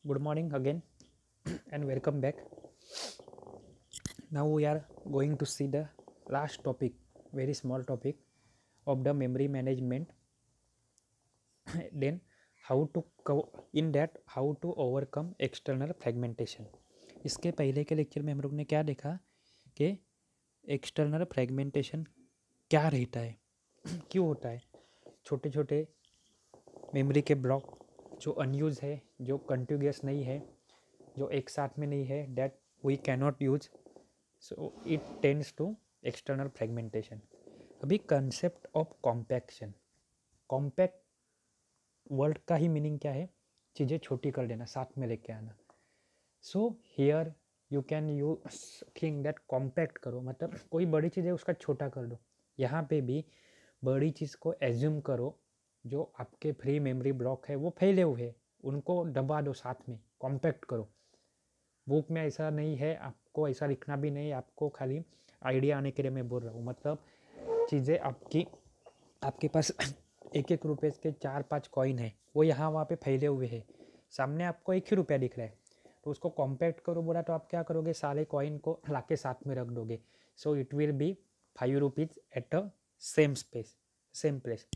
Good morning again and welcome back. Now we are going to see the last topic, very small topic of the memory management. Then how to in that how to overcome external fragmentation. इसके पहले के lecture में हम लोग ने क्या देखा कि एक्सटर्नल फ्रेगमेंटेशन क्या रहता है, क्यों होता है। छोटे छोटे मेमोरी के ब्लॉक जो अनयूज है, जो कंटिन्यूस नहीं है, जो एक साथ में नहीं है, that we cannot use, so it tends to external fragmentation. अभी concept of compaction, compact word का ही मीनिंग क्या है? चीज़ें छोटी कर देना, साथ में लेके आना। So here you can you think that compact करो, मतलब कोई बड़ी चीज़ है उसका छोटा कर दो। यहाँ पे भी बड़ी चीज़ को एज्यूम करो, जो आपके फ्री मेमोरी ब्लॉक है वो फैले हुए हैं, उनको दबा दो, साथ में कॉम्पैक्ट करो। बुक में ऐसा नहीं है, आपको ऐसा लिखना भी नहीं, आपको खाली आइडिया आने के लिए मैं बोल रहा हूँ। मतलब चीज़ें आपके पास एक एक रुपये के 4-5 कॉइन है, वो यहाँ वहाँ पे फैले हुए हैं, सामने आपको 1 ही रुपया दिख रहा है, तो उसको कॉम्पैक्ट करो बोला तो आप क्या करोगे? सारे कॉइन को लाके साथ में रख दोगे। So it will be 5 rupees at a same space, same place.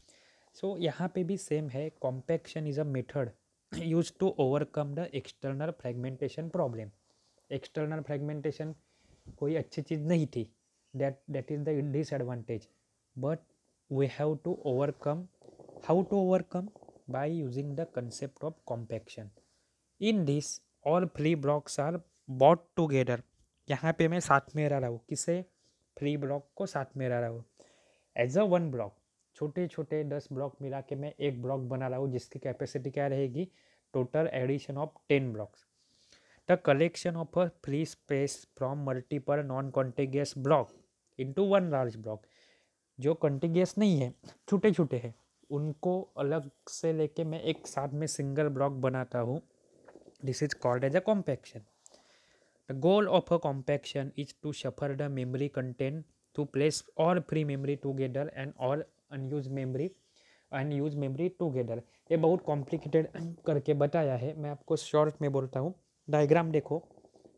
So यहाँ पे भी सेम है, compaction is a method use to overcome the external fragmentation problem. External fragmentation कोई अच्छी चीज़ नहीं थी, that is the disadvantage, but we have to overcome. How to overcome? By using the concept of compaction. In this all free blocks are bought together. यहाँ पे मैं साथ में रह रहा हूँ, किसे? फ्री ब्लॉक को साथ में रह रहा हूँ एज अ वन ब्लॉक। छोटे छोटे 10 ब्लॉक मिला के मैं एक ब्लॉक बना रहा हूँ, जिसकी कैपेसिटी क्या रहेगी? Total addition of 10 blocks. The collection of a free space from multiple non contiguous block into one large block. जो कॉन्टिगियस नहीं है, छोटे छोटे हैं, उनको अलग से लेके मैं एक साथ में सिंगल ब्लॉक बनाता हूँ। This is called as a compaction. The goal of a compaction is to shuffle the memory content to place all free memory together and all unused memory together। ये बहुत कॉम्प्लिकेटेड करके बताया है, मैं आपको short में बोलता हूँ। डायग्राम देखो,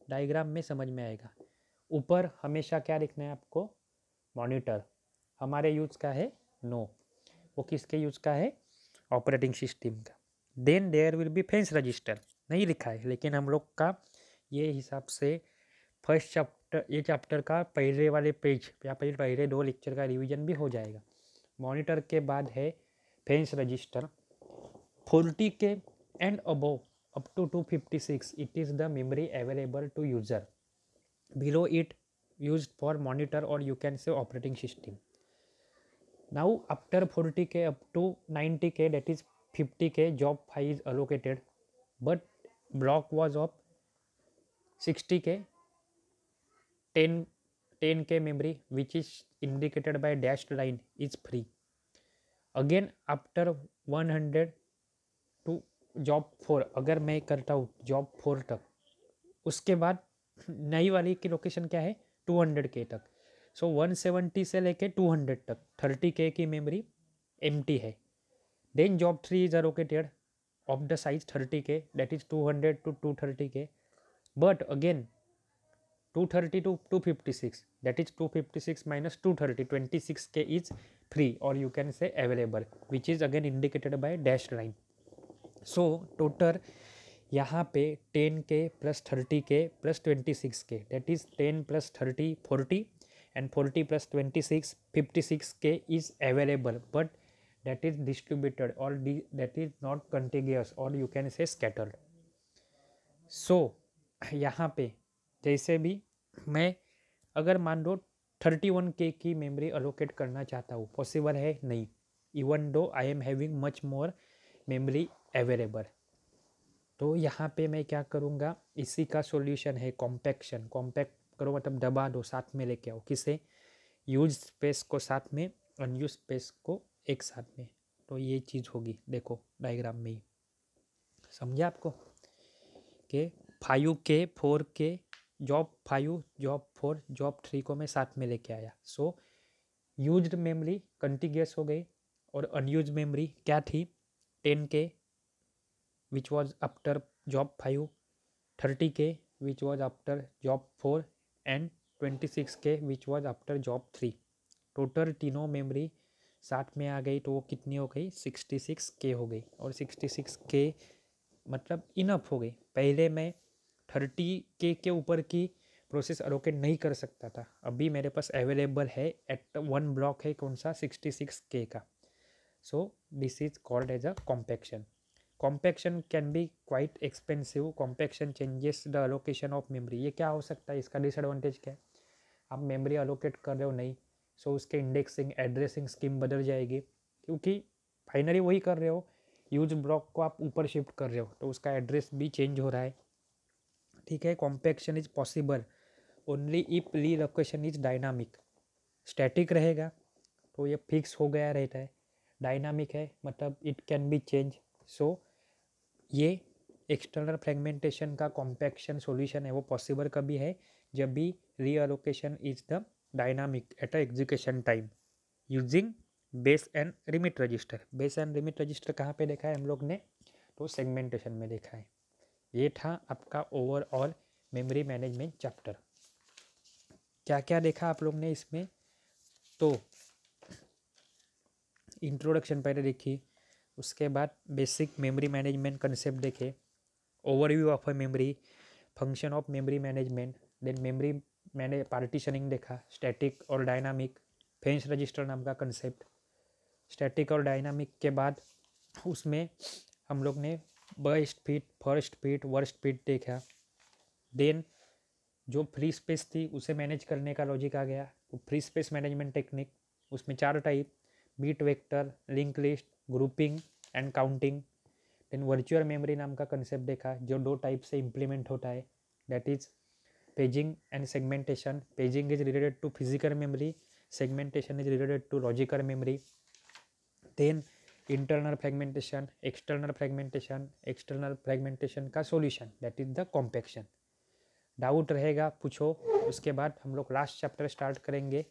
डायग्राम में समझ में आएगा। ऊपर हमेशा क्या लिखना है आपको? मॉनिटर। हमारे यूज का है? नो। वो किसके यूज का है? ऑपरेटिंग सिस्टम का। Then there will be fence register, नहीं लिखा है, लेकिन हम लोग का ये हिसाब से फर्स्ट चैप्टर, ये चैप्टर का पहले वाले पेज या पहले 2 लेक्चर का रिवीजन भी हो जाएगा। मॉनिटर के बाद है फेंस रजिस्टर। 40 के and above up to 256 it is the memory available to user. Below it used for monitor or you can say operating system. Now after 40k up to 90k, that is 50k job file is allocated, but block was of 60k, 10 10k memory which is indicated by dashed line is free. Again after 100 to job 4 अगर मैं करता हूँ job 4 तक, उसके बाद नई वाली की लोकेशन क्या है? 200k तक। सो 170 से लेके 200 तक 30k की मेमोरी एम्प्टी है। Then job 3 is allocated of the size 30k, that is 200 to 230k, but again 230 to 256, that is 256 minus 230, 26k is free or you can say available, which is again indicated by dashed line. So total यहाँ पे 10k plus 30k plus 26k, that is 10 plus 30 40 and 40 plus 26 56k is available, but that is distributed or that is not contiguous or you can say scattered. so यहाँ पे जैसे भी मैं अगर मान लो 31k की मेमोरी अलोकेट करना चाहता हूँ, पॉसिबल है? नहीं, even though I am having much more memory available. तो यहाँ पे मैं क्या करूँगा? इसी का सॉल्यूशन है कॉम्पैक्शन। कॉम्पैक्ट करो मतलब दबा दो, साथ में लेके आओ। किसे? यूज स्पेस को साथ में, अनयूज स्पेस को एक साथ में। तो ये चीज़ होगी, देखो डायग्राम में ही समझे आपको कि 5k 4k job 5 job 4 job 3 को मैं साथ में लेके आया। सो यूज्ड मेमोरी कंटिग्यूस हो गई और अनयूज मेमोरी क्या थी? 10k which was after job 5, 30K which was after job 4 and 26K which was after job 3। Total तीनों मेमोरी साथ में आ गई तो वो कितनी हो गई 66K हो गई। और 66K मतलब इनफ हो गई। पहले मैं 30K के ऊपर की प्रोसेस अलोकेट नहीं कर सकता था, अभी मेरे पास अवेलेबल है एट वन ब्लॉक है कौन सा 66K का। So this is called as a compaction. Compaction can be quite expensive. Compaction changes the allocation of memory. ये क्या हो सकता है, इसका डिसएडवांटेज क्या है, आप मेमोरी अलोकेट कर रहे हो नहीं, सो उसके इंडेक्सिंग एड्रेसिंग स्कीम बदल जाएगी, क्योंकि फाइनली वही कर रहे हो, यूज ब्लॉक को आप ऊपर शिफ्ट कर रहे हो तो उसका एड्रेस भी चेंज हो रहा है। ठीक है, compaction is possible only if relocation is dynamic. Static रहेगा तो ये फिक्स हो गया रहता है, डायनामिक है मतलब it can be change. So ये एक्सटर्नल फ्रेगमेंटेशन का कॉम्पैक्शन सॉल्यूशन है वो पॉसिबल कभी है जब भी reallocation is the dynamic at a execution time using base and limit register. Base and limit register कहाँ पे देखा है हम लोग ने, तो सेगमेंटेशन में देखा है। ये था आपका ओवरऑल मेमोरी मैनेजमेंट चैप्टर। क्या क्या देखा आप लोग ने इसमें, तो इंट्रोडक्शन पहले देखी, उसके बाद बेसिक मेमोरी मैनेजमेंट कंसेप्ट देखे, overview of a memory, function of memory management, then memory मैंने पार्टीशनिंग देखा, स्टैटिक और डायनामिक, फेंस रजिस्टर नाम का कंसेप्ट। स्टैटिक और डायनामिक के बाद उसमें हम लोग ने best fit, first fit, worst fit देखा। देन जो फ्री स्पेस थी उसे मैनेज करने का लॉजिक आ गया, तो फ्री स्पेस मैनेजमेंट टेक्निक, उसमें 4 type, bit vector, link list, grouping and counting. Then virtual memory नाम का कंसेप्ट देखा जो 2 टाइप से इम्प्लीमेंट होता है, that is paging and segmentation. Paging is related to physical memory, segmentation is related to logical memory. Then internal fragmentation, external fragmentation, external fragmentation का solution that is the compaction. Doubt रहेगा पूछो, उसके बाद हम लोग last chapter start करेंगे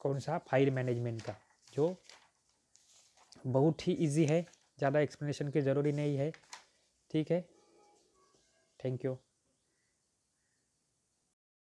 कौन सा, फाइल मैनेजमेंट का, जो बहुत ही इजी है, ज़्यादा एक्सप्लेनेशन की ज़रूरी नहीं है। ठीक है, थैंक यू।